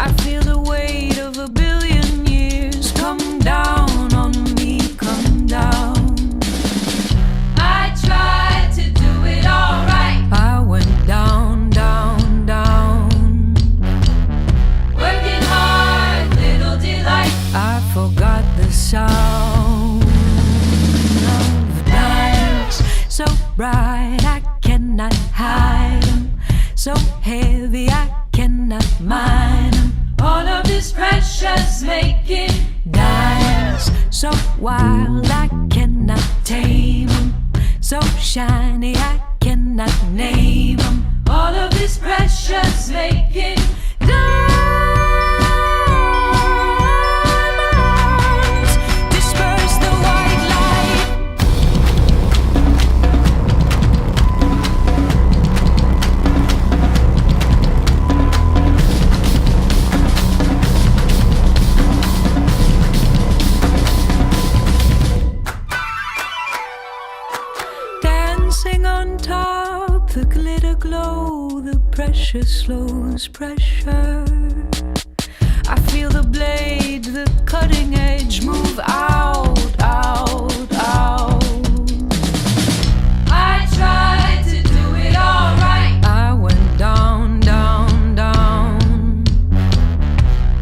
I feel the weight of a billion years come down on me, come down. I tried to do it all right. I went down, down, down. Working hard, little delight. I forgot the sound of diamonds, so bright I cannot hide them, so heavy I cannot mine them. All of this precious making Diamonds, so wild I cannot tame them, so shiny I cannot name them. all of this precious making Diamonds disperse the white light. Dancing on top, the glitter glow, the pressure slows pressure. I feel the blade, the cutting edge move out, out, out. I tried to do it all right. I went down, down, down.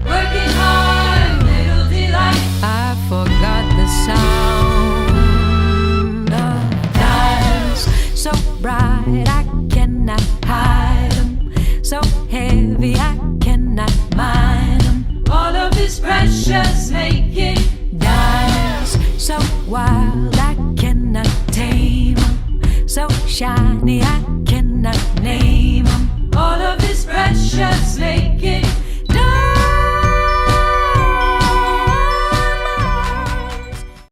Working hard, little delight. I forgot the sound of diamonds, so bright I cannot hide them, so heavy I cannot mine them. All of this precious making Diamonds, so wild I cannot tame them, so shiny